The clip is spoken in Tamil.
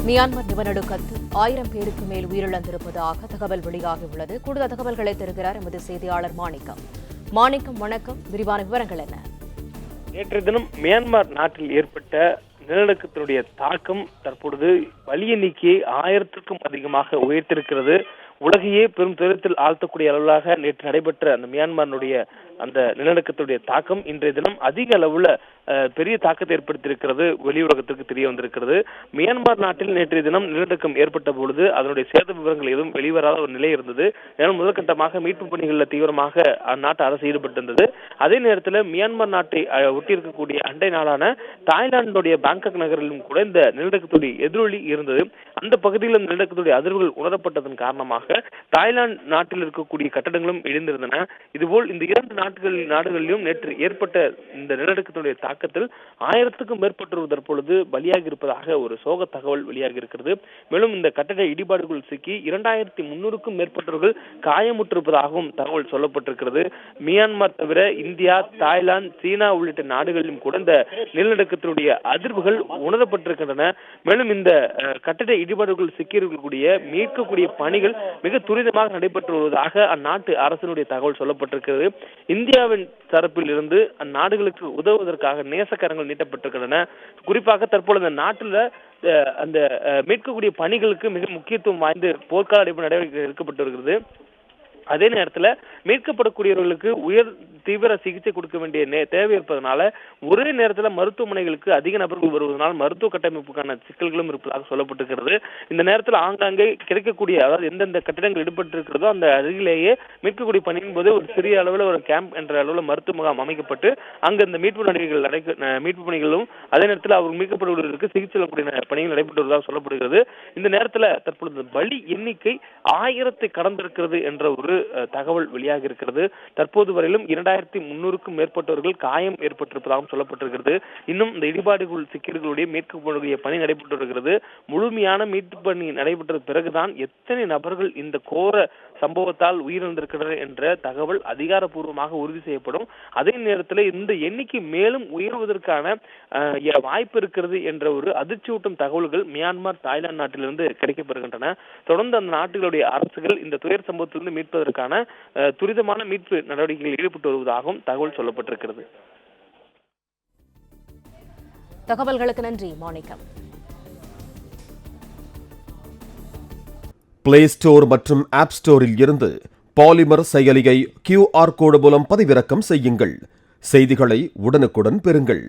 மியான்மர் நிலநடுக்கத்தில் 1000 பேருக்கு மேல் உயிரிழந்திருப்பதாக தகவல் வெளியாகியுள்ளது. கூடுதல் தகவல்களை தருகிறார் எமது செய்தியாளர் மாணிக்கம். வணக்கம். விரிவான விவரங்கள் என்ன? நேற்றைய தினம் மியான்மர் நாட்டில் ஏற்பட்ட நிலநடுக்கத்தினுடைய தாக்கம் தற்பொழுது பலி எண்ணிக்கையை 1000க்கும் அதிகமாக உயர்த்திருக்கிறது. உலகையே பெரும் துயரத்தில் ஆழ்த்தக்கூடிய அளவிலாக நேற்று நடைபெற்ற அந்த மியான்மருடைய அந்த நிலநடுக்கத்துடைய தாக்கம் இன்றைய தினம் அதிக அளவுல பெரிய தாக்கத்தை ஏற்படுத்தியிருக்கிறது. வெளி உலகத்திற்கு தெரிய வந்திருக்கிறது. மியான்மர் நாட்டில் நேற்றைய தினம் நிலநடுக்கம் ஏற்பட்ட பொழுது அதனுடைய சேத விவரங்கள் எதுவும் வெளிவராத ஒரு நிலை இருந்தது. ஏன்னா முதற்கட்டமாக மீட்பு பணிகளில் தீவிரமாக அந்நாட்டு அரசு ஈடுபட்டிருந்தது. அதே நேரத்தில் மியான்மர் நாட்டை ஒட்டியிருக்கக்கூடிய அண்டை நாடான தாய்லாந்துடைய பாங்காக் நகரிலும் கூட இந்த நிலநடுக்கத்துடைய எதிரொலி இருந்தது. அந்த பகுதியில் நிலநடுக்கத்துடைய அதிர்வுகள் உணரப்பட்டதன் காரணமாக தாய்லாந்து நாட்டில் இருக்கக்கூடிய கட்டடங்களும் இடிந்திருந்தன. இதுபோல் இந்த இரண்டு நாடுகளிலும் நேற்று ஏற்பட்ட இந்த நிலநடுக்கத்துடைய தாக்கத்தில் 1000க்கும் மேற்பட்டோர் தற்பொழுது பலியாகி இருப்பதாக ஒரு சோக தகவல் வெளியாகி இருக்கிறது. மேலும் இந்த கட்டட இடிபாடுகள் சிக்கி 2300க்கும் மேற்பட்டவர்கள் காயமுற்றிருப்பதாகவும் தகவல் சொல்லப்பட்டிருக்கிறது. மியான்மர் தவிர இந்தியா, தாய்லாந்து, சீனா உள்ளிட்ட நாடுகளிலும் கூட இந்த நிலநடுக்கத்தினுடைய அதிர்வுகள் உணரப்பட்டிருக்கின்றன. மேலும் இந்த கட்டட இடிபாடுகள் சிக்கியிருக்கக்கூடிய மீட்கக்கூடிய பணிகள் மிக துரிதமாக நடைபெற்று வருவதாக அந்நாட்டு அரசினுடைய தகவல் சொல்லப்பட்டிருக்கிறது. இந்தியாவின் தரப்பில் இருந்து அந்நாடுகளுக்கு உதவுவதற்காக நேசக்கரங்கள் நீட்டப்பட்டிருக்கின்றன. குறிப்பாக தற்பொழுது அந்த நாட்டில் அந்த மீட்கக்கூடிய பணிகளுக்கு மிக முக்கியத்துவம் வாய்ந்த போர்க்கால அடிப்படை நடவடிக்கை எடுக்கப்பட்டு வருகிறது. அதே நேரத்தில் மீட்கப்படக்கூடியவர்களுக்கு உயர் தீவிர சிகிச்சை கொடுக்க வேண்டிய தேவை இருப்பதனால ஒரே நேரத்தில் மருத்துவமனைகளுக்கு அதிக நபர்கள் வருவதனால் மருத்துவ கட்டமைப்புக்கான சிக்கல்களும் இருப்பதாக சொல்லப்பட்டிருக்கிறது. இந்த நேரத்தில் ஆங்காங்கே கிடைக்கக்கூடிய, அதாவது எந்தெந்த கட்டிடங்கள் ஈடுபட்டிருக்கிறதோ அந்த அருகிலேயே மீட்கக்கூடிய பணியின் போது ஒரு சிறிய அளவில் ஒரு கேம்ப் என்ற அளவில் மருத்துவ முகாம் அமைக்கப்பட்டு அங்கு இந்த மீட்பு மீட்பு பணிகளும் அதே நேரத்தில் அவர் மீட்கப்படுவதற்கு சிகிச்சை அளிக்கக்கூடிய பணிகள் நடைபெற்று வருவதாக சொல்லப்படுகிறது. இந்த நேரத்தில் தற்பொழுது பலி எண்ணிக்கை 1000 கடந்திருக்கிறது என்ற ஒரு தகவல் வெளியாக இருக்கிறது. தற்போது வரையிலும் 2300க்கும் மேற்பட்டவர்கள் காயம் ஏற்பட்டிருப்பதாகவும் சொல்லப்பட்டிருக்கிறது. இன்னும் இந்த இடிபாடுகள் சிக்கல்களுடைய மீட்கக்கூடிய பணி நடைபெற்று வருகிறது. முழுமையான மீட்பு பணி நடைபெற்ற பிறகுதான் எத்தனை நபர்கள் இந்த கோர சம்பவத்தால் உயிரிழந்திருக்கிறது என்ற தகவல் அதிகாரப்பூர்வமாக உறுதி செய்யப்படும். அதே நேரத்தில் இந்த எண்ணிக்கை மேலும் உயர்வதற்கான வாய்ப்பு இருக்கிறது என்ற ஒரு அதிர்ச்சியூட்டும் தகவல்கள் மியான்மர், தாய்லாந்து நாட்டிலிருந்து கிடைக்கப்பெறுகின்றன. தொடர்ந்து அந்த நாடுகளுடைய அரசுகள் இந்த துயர் சம்பவத்திலிருந்து மீட்பதற்கான துரிதமான மீட்பு நடவடிக்கைகளில் ஈடுபட்டு வருவதாகவும் தகவல் சொல்லப்பட்டிருக்கிறது. தகவல்களுக்கு நன்றி மாணிக்கம். பிளே ஸ்டோர் மற்றும் ஆப் ஸ்டோரில் இருந்து பாலிமர் செயலியை QR கோடு மூலம் பதிவிறக்கம் செய்யுங்கள். செய்திகளை உடனுக்குடன் பெறுங்கள்.